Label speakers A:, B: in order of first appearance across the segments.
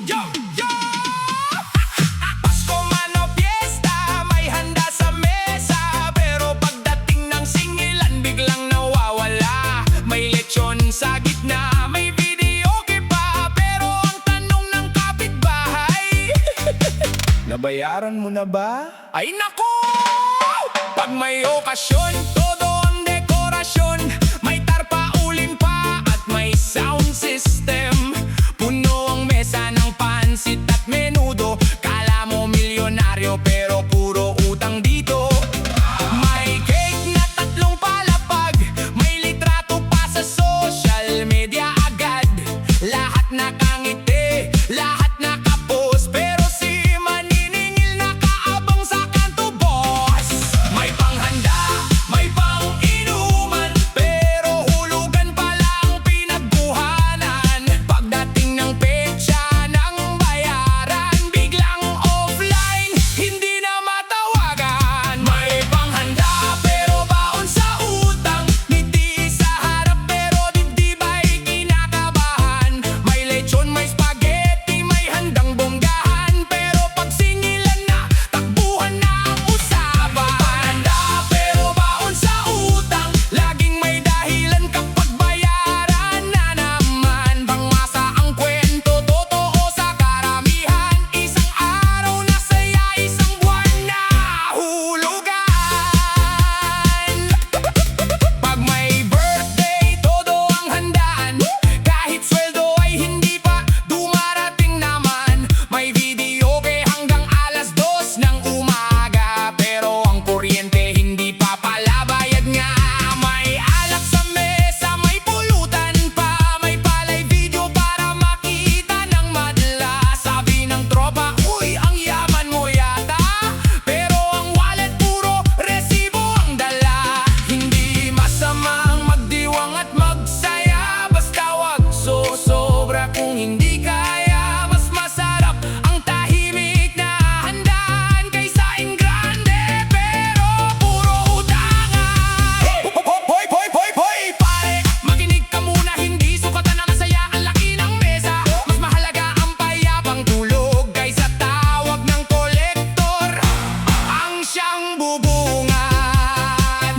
A: Yo! Yo! Pasko man o piyesta, may handa sa mesa. Pero pagdating ng singilan, biglang nawawala. May lechon sa gitna, may videoke pa. Pero ang tanong ng kapitbahay, nabayaran mo na ba? Ay naku! Pag may okasyon, todo ang dekorasyon. May tarpaulin pa at may sound system. Puno ang mesa ng pansit at menudo. Kala mo milyonaryo pero puro utang dito. May cake na 3 palapag. May litrato pa sa social media agad. Lahat nakangiti, lahat nakapost. Pero si maniningil nakaabang sa kanto, boss. May panghanda, may pang-inuman, pero hulugan pala ang pinagbuhanan. Pagdating ng petsa ng bayaran, biglang offline, hindi na matawagan. May panghanda pero baon sa utang. Ngiti sa harap pero dibdib ay kinakabahan. May lechon, may spaghetti, may handang bonggahan. Pero pag singilan na, takbuhan na ang usapan. Panghanda pero baon sa utang. Laging may dahilan kapag bayaran na naman. Pangmasa ang kwento, totoo sa karamihan. Isang araw na saya, isang buwan na hulugan. Pag may birthday, todo ang handaan. Kahit sweldo ay hindi pa dumarating naman. May videoke hanggang alas 2 ng umaga. Pero ang kuryente hindi pa pala bayad nga. May alak sa mesa, may pulutan pa. May palay video para makita ng madla. Sabi ng tropa, uy, ang yaman mo yata. Pero ang wallet puro resibo ang dala. Hindi masamang magdiwang at magsaya. Basta wag sobra kung hindi kaya. Mas masarap ang tahimik na handaan kaysa in grande pero puro utangan. Hoy, hoy, hoy, hoy, pare, makinig ka muna, hindi sukatan ang saya. Ang laki ng mesa, mas mahalaga ang payapang tulog kaysa tawag ng kolektor ang siyang bubungan.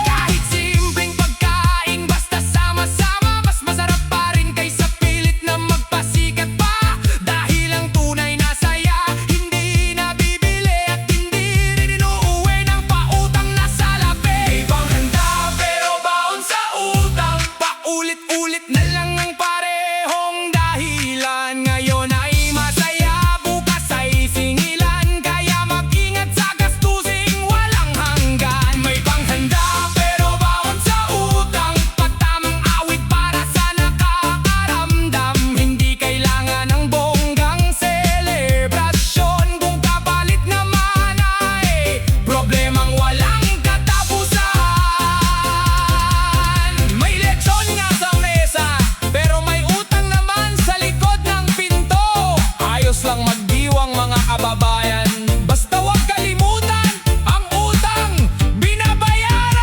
A: Kahit simpleng pagkain, basta sama-sama, mas masarap pa rin kaysa pilit na magpasikat pa. Dahil ang tunay na saya, hindi nabibili at hindi rin inuuwi ng pautang na salapi. May panghanda pero baon sa utang. Paulit-ulit na lang ang parehong dahilan. Ngayon ay masaya, bukas ay singilan. Kaya mag-ingat sa gastusing walang hanggan. May panghanda pero baon sa utang. Patamang awit para sa nakakaramdam. Hindi kailangan ng bonggang selebrasyon. Kung kapalit naman ay problemang walang katapusan. May lechon nga sa mesa, pero may utang naman sa likod ng pinto. Ayos lang magdiwang mga kababayan. Basta wag kalimutan ang utang binabayaran.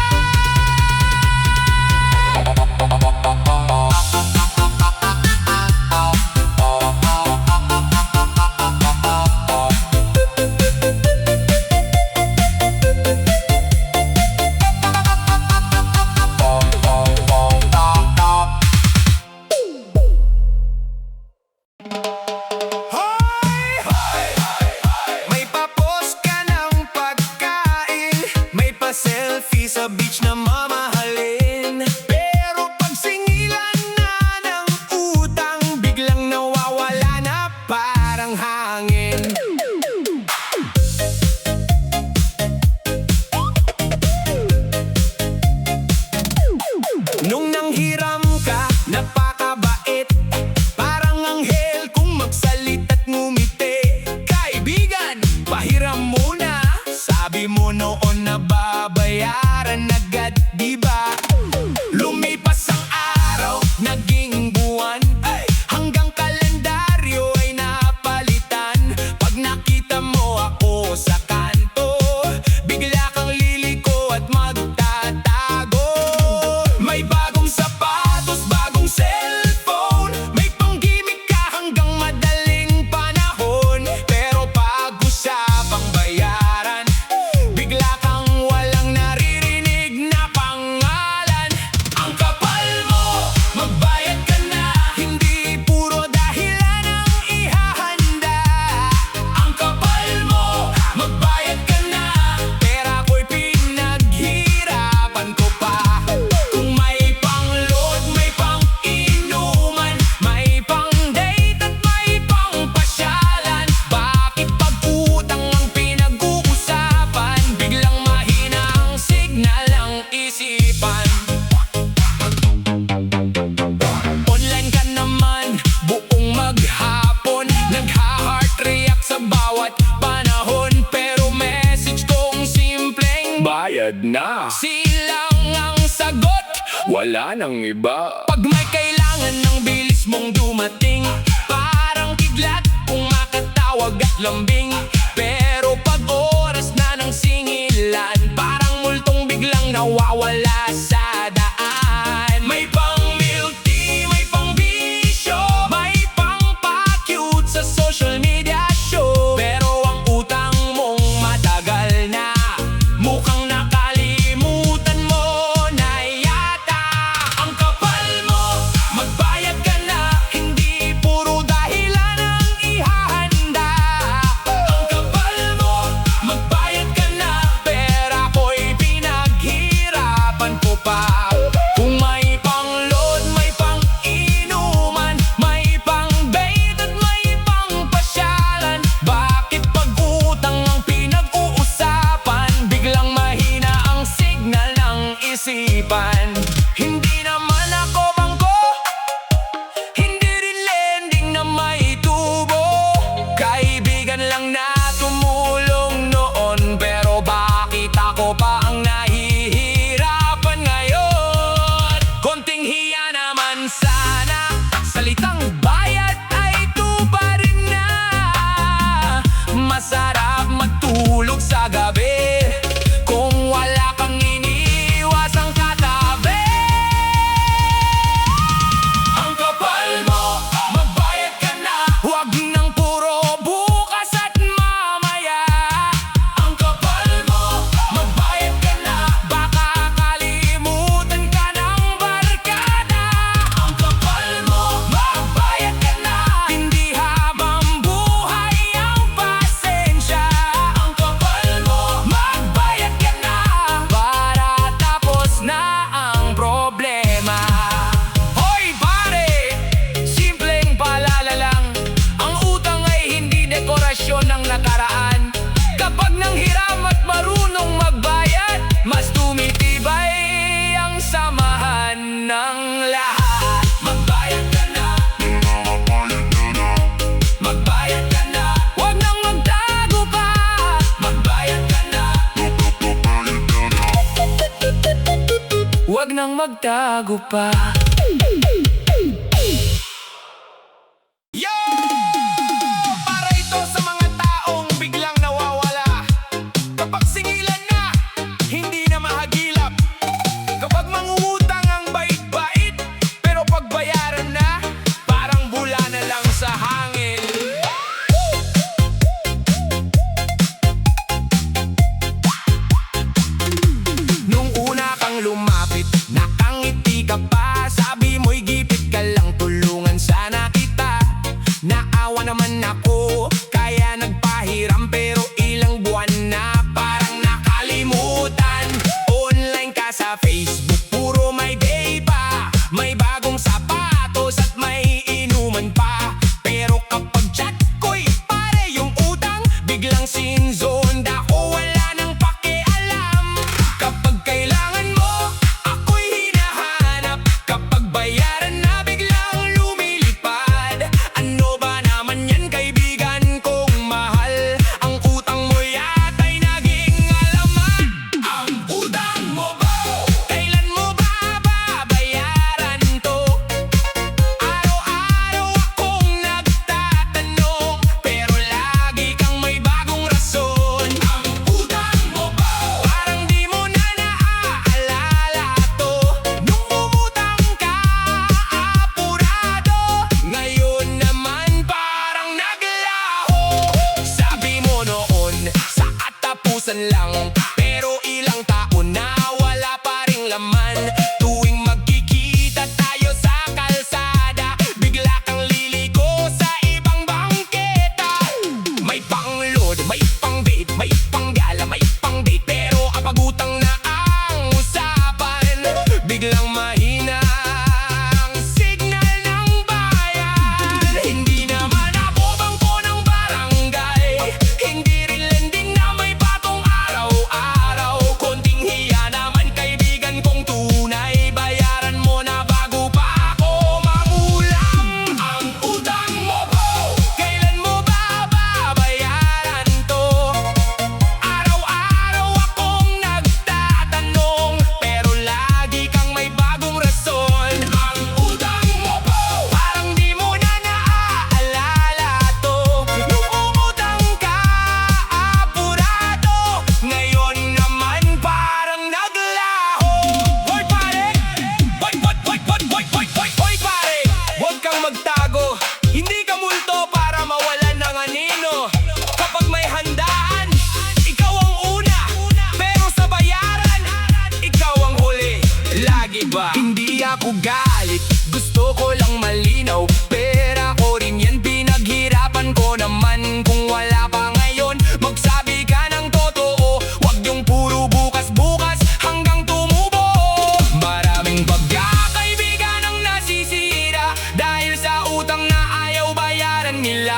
A: Hoy! Hoy! Hoy! wala nang iba. Pag may kailangan ng bilis mong dumating, parang kidlat kung makatawag at lambing. Pero pag oras na ng singilan, parang multong biglang nawawala sa daan. May pang milk tea, may pang bisyo, may pang pa-cute sa social media show. Pero ang utang mong matagal na, mukhang nakalimutan mo na yata. Ang kapal mo, magbayad ka na, hindi puro dahilan ang ihahanda. Ang kapal mo, magbayad ka na, pera ko'y pinaghirapan ko pa. Kung may pang-load, may pang-inuman, may pang-bait at may pang-pasyalan, bakit pag-utang ang pinag-uusapan? Biglang mahina ang signal ng isipan. Hindi naman ako bangko, hindi rin lending na may tubo. Kaibigan lang na tumulong noon, pero bakit ako pa ang nahihirapan ngayon? Konting hiya naman sana, salitang bayad ay tuparin na. Masarap matulog sa gabi kung wala kang iniiwasang katabi. Ang kapal mo, magbayad ka na, huwag nang puro bukas at mamaya. Ang kapal mo, magbayad ka na, baka kalimutan ka ng barkada. Ang kapal mo, magbayad ka na, hindi habang buhay ang pasensya. Ang kapal mo, magbayad ka na, para tapos na ang problema. Hoy pare, simpleng paalala lang, ang utang ay hindi dekorasyon ng nakaraan. Kapag nanghiram at marunong magbayad, mas tumitibay ang samahan ng lahat. Magbayad ka na, magbayad ka na, huwag nang magtago pa. Magbayad ka na, huwag nang magtago pa. Yo! Para ito sa mga taong biglang nawawala. Kapag singilan na, hindi na mahagilap. Kapag mangungutang ang bait-bait, pero pag bayaran na, parang bula na lang sa hangin. Nung una kang lumapit, nakangiti ka pa, sabi mo'y gipit ka lang, tulungan sana kita. Naawa naman ako, kaya nagpahiram, pero ilang buwan na parang nakalimutan. Online ka sa Facebook, puro may day pa, may bagong sapatos at may inuman pa. Pero kapag chat ko'y pare yung utang, biglang sinzone ako, wala nang pakialam. Kapag kailangan mo, ako'y hinahanap. Kapag bayaran na, biglang lumilipad. Ano ba naman yan, kaibigan? magtago, hindi ka multo para mawalan ng anino. Kapag may handaan, ikaw ang una, pero sa bayaran, ikaw ang huli. Lagi ba? Hindi ako galit, gusto ko lang malinaw. Pera ko rin yan, pinaghirapan ko naman. Kung wala pa ngayon, magsabi ka ng totoo. Wag yung puro bukas-bukas hanggang tumubo. Maraming pagkakaibigan ang nasisira dahil sa utang na ayaw bayaran nila.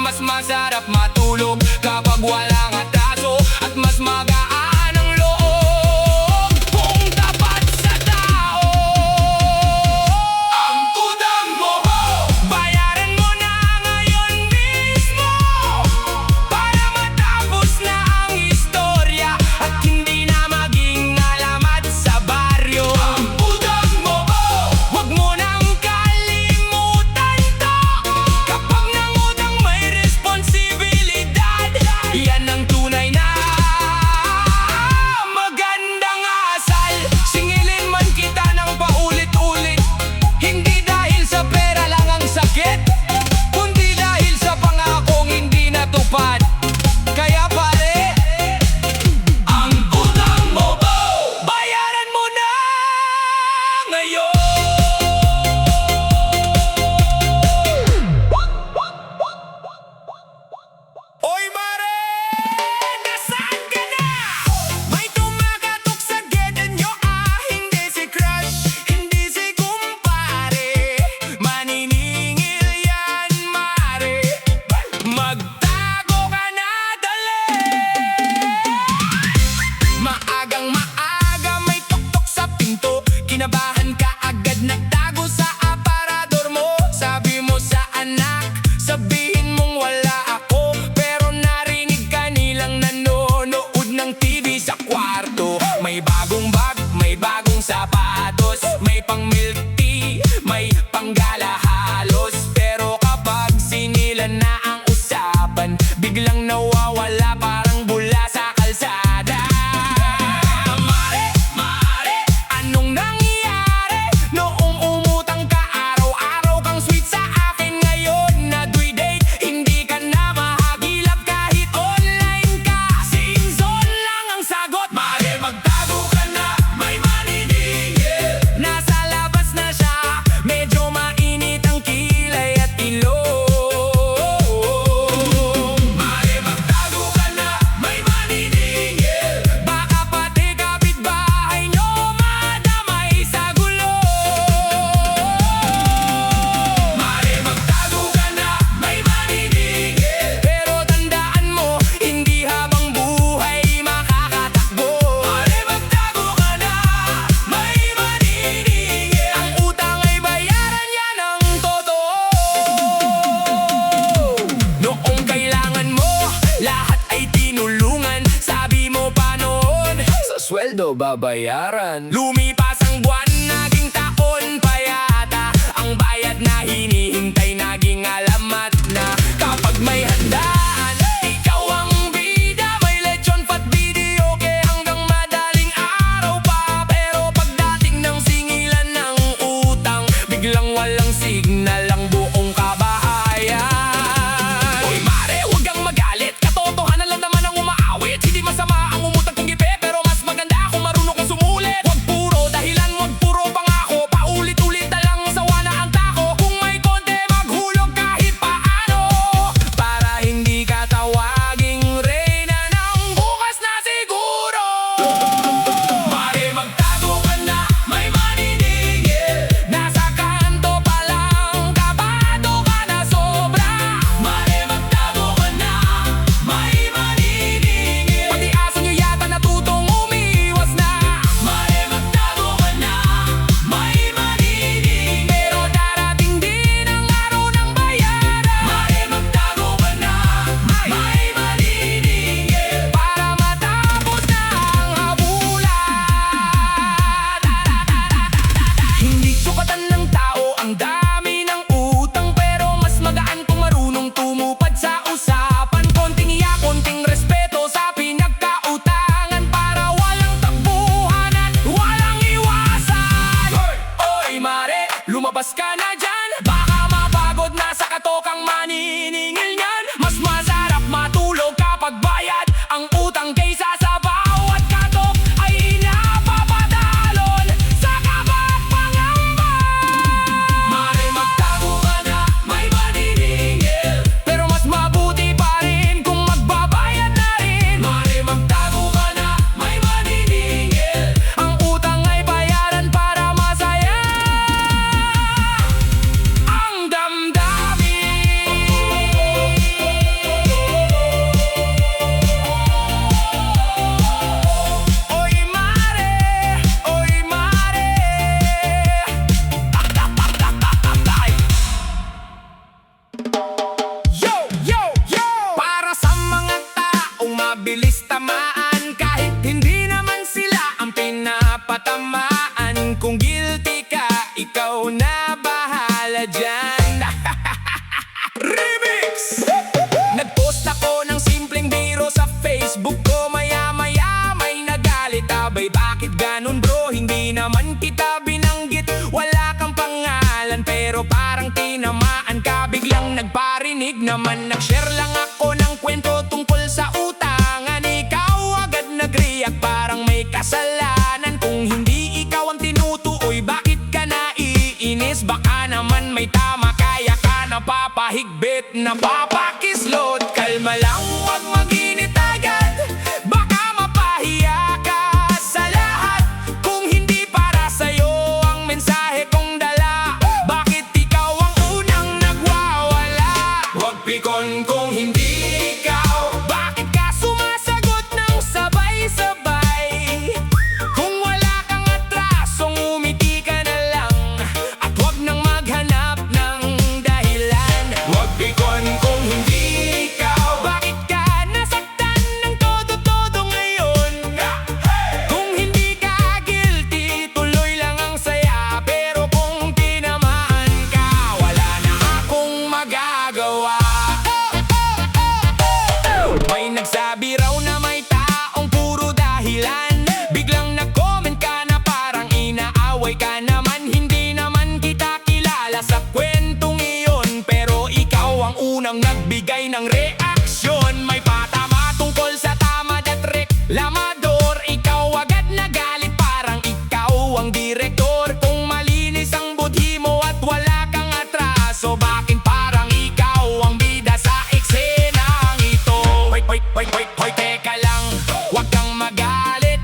A: Mas masarap matulog kapag walang atraso at mas magaan ang loob kung tapat sa tao. Ang utang mo, bayaran mo na ngayon mismo para matapos na ang istorya at hindi na maging alamat sa baryo. Ang utang mo, wag mo nang kalimutan to. Kapag nangutang may responsibilidad, yan ang tunay na magandang asal. Singilin man kita ng paulit-ulit, hindi dahil sa pera lang ang sakit, kundi dahil sa pangakong hindi natupad. Kaya pare, ang utang mo, bayaran mo na ngayon. Oy mare, nasaan ka na? May tumakatok sa gate nyo, hindi si crush, hindi si kumpare. Maniningil yan mare, magtago ka na dali. Maagang maaga may tuktok sa pinto, kinabahan ka agad nagtago sa aparador mo. Sabi mo sa anak, sabihin mong wala ako, pero narinig ka nilang nanonood ng TV sa kwarto. May bagong bag, may bagong sapatos, may pang milk tea, may panggala halos. Pero kapag sinilan na ang usapan, biglang nawawala parang bula sa kalsada. Mare, mare, anong nangyari? Noong umutang ka araw-araw kang sweet sa akin, ngayon na due date, hindi ka na mahagilap kahit online ka. Season lang ang sagot. Mare, magtago ka na, may maniningil. Nasa labas na siya, medyo mainit ang kilay at ilong. Mare, magtago ka na, may maniningil. Baka pati kapitbahay nyo madamay sa gulo. Mare, magtago ka na, may maniningil. Pero tandaan mo, hindi habang buhay makakatakbo. Mare, magtago ka na, may maniningil. Ang utang ay bayaran, yan ang totoo. Noong kailangan mo, lahat ay tinulungan. Sabi mo pa noon, sa sweldo babayaran. Lumipas ang buwan, naging taon pa yata. Ang bayad na hinihintay naging alamat na. Kapag may handaan, ikaw ang bida. May lechon pat video ke hanggang madaling araw pa. Pero pagdating ng singilan ng utang, biglang walang signal ang buong kabahayan. Oy mare, huwag kang magalit, katotohanan lang naman ang umaawit. Hindi masama ang umutang tinggipi, pero mas maganda kung marunong kang sumulit. Huwag puro dahilan, huwag puro pangako, paulit-ulit na lang sawa na ang tako. Kung may konti Yo, yo, yo! Para sa mga taong mabilis tamaan, kahit hindi naman sila ang pinapatamaan. Kung guilty ka, ikaw na bahala dyan. Remix! Nagpost ako ng simpleng biro sa Facebook ko. Maya-maya may nagalit. Abay, bakit ganun bro? Hindi naman kita binanggit. Wala kang pangalan pero parang tinamaan ka. Biglang nagparinig naman. Nag-share lang ako ng kwento tungkol sa utangan. Ikaw agad nag-react parang may kasalanan. Kung hindi ikaw ang tinutuoy, bakit ka naiinis? Baka naman may tama, kaya ka napapahigpit, napapakislot. Kalma lang, huwag mag-init agad. Baka mapahiya ka sa lahat. Kung hindi para sa'yo ang mensahe kong dala, bakit ikaw ang unang nagwawala? Huwag pikon kung hindi ikaw. Bakit ka sumasagot ng sabay-sabay? Kung wala kang atrasong umiti ka na lang. At huwag nang maghanap ng dahilan. Huwag pikon kung hindi ikaw. Bakit ka nasaktan ng todo-todo ngayon? Kung hindi ka guilty, tuloy lang ang saya. Pero kung tinamaan ka, wala na akong magagawa. May nagsabi raw na may taong puro dahilan. Biglang nag-comment ka na parang inaaway ka naman. Hindi naman kita kilala sa kwentong iyon, pero ikaw ang unang nagbigay ng reaksyon. May patama tungkol sa tamad at reklamador. Ikaw agad nagalit parang ikaw ang direktor. Kung malinis ang budhi mo at wala kang atraso, bakit parang ikaw ang bida sa eksenang ito? Hoy, teka lang, huwag kang magalit.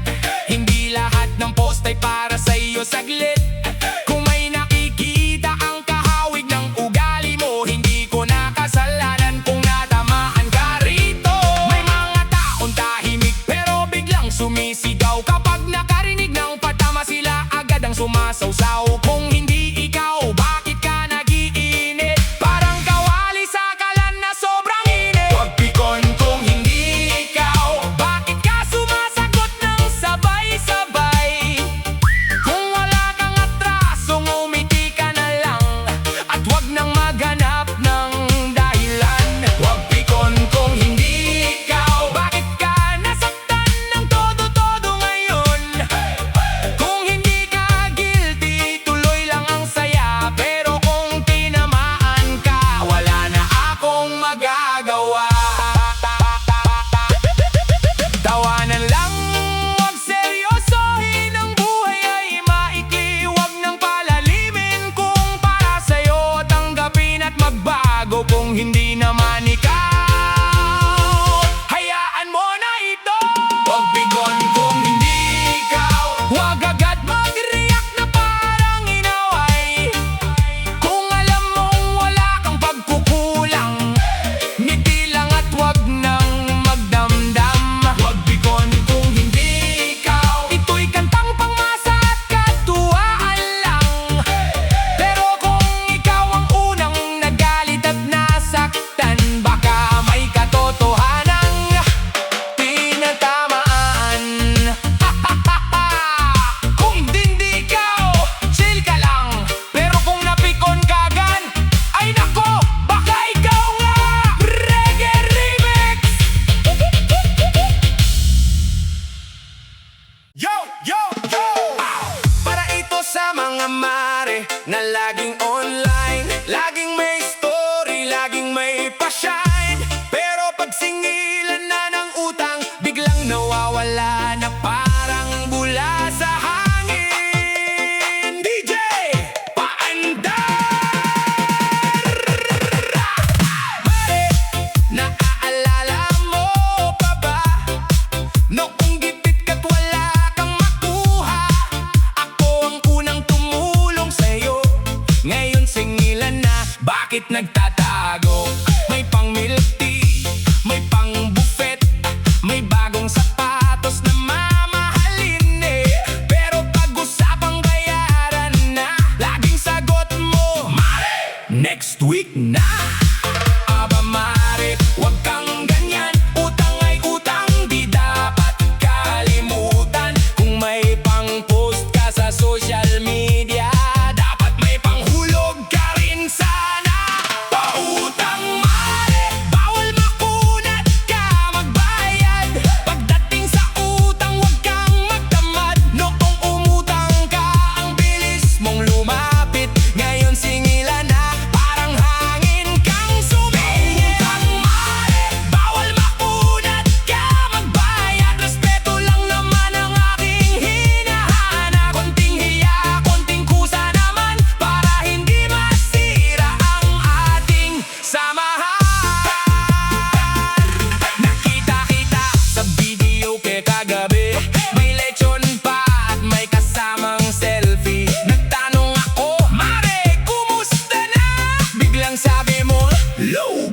A: Hindi lahat ng post ay para sa iyo saglit. Kung may nakikita ang kahawig ng ugali mo, hindi ko na kasalanan kung natamaan ka rito. May mga taong tahimik pero biglang sumisigaw. Kapag nakarinig ng patama, sila agad ang sumasawsaw. Kung hindi ikaw, bakit ka nag-iinit? Parang kawali sa kalan na sobrang init. Huwag pikon kung hindi ikaw. Bakit ka sumasagot ng sabay-sabay? Kung wala kang atrasong umiti ka na lang. At huwag nang maghanap ng dahilan. Huwag pikon kung hindi ikaw. Bakit ka nasaktan ng todo-todo ngayon? Kung hindi ka guilty, tuloy lang ang saya. Pero kung tinamaan ka, wala na akong magagawa. Tawanan lang, huwag seryosohin. Ang buhay ay maikli, huwag nang palalimin. Kung para sa'yo, tanggapin at magbago. Kung hindi naman ikaw, hayaan mo na ito. Huwag pikon kung hindi ikaw. Huwag agad mag-react na parang inaway. Kung alam mong wala kang pagkukulang, ngiti lang at huwag nang magdamdam. Huwag pikon kung hindi ikaw. Ito'y kantang pangmasa at katuwaan lang. Pero kung ikaw ang unang nagalit at nasaktan, baka may katotohanang tinatamaan. Kung hindi ikaw, chill ka lang. Pero kung napikon ka agad, ay nako, baka ikaw nga. Reggae Remix! Yo, yo, yo! Para ito sa mga mare na laging online, laging may story, laging may pa-shine. Pero pag singilan na ng utang, biglang nawawala na parang bula sa hangin. DJ, paandar! Mare, naaalala mo pa ba? No, kung gipit ka't wala kang makuha, ako ang unang tumulong sa'yo. Ngayon singilan na, bakit nagtatago? May pang milk tea, may pang buffet, may bagong sapatos na mamahalin eh. Pero pag-usapang bayaran na, laging sagot mo, Mare, next week na. Low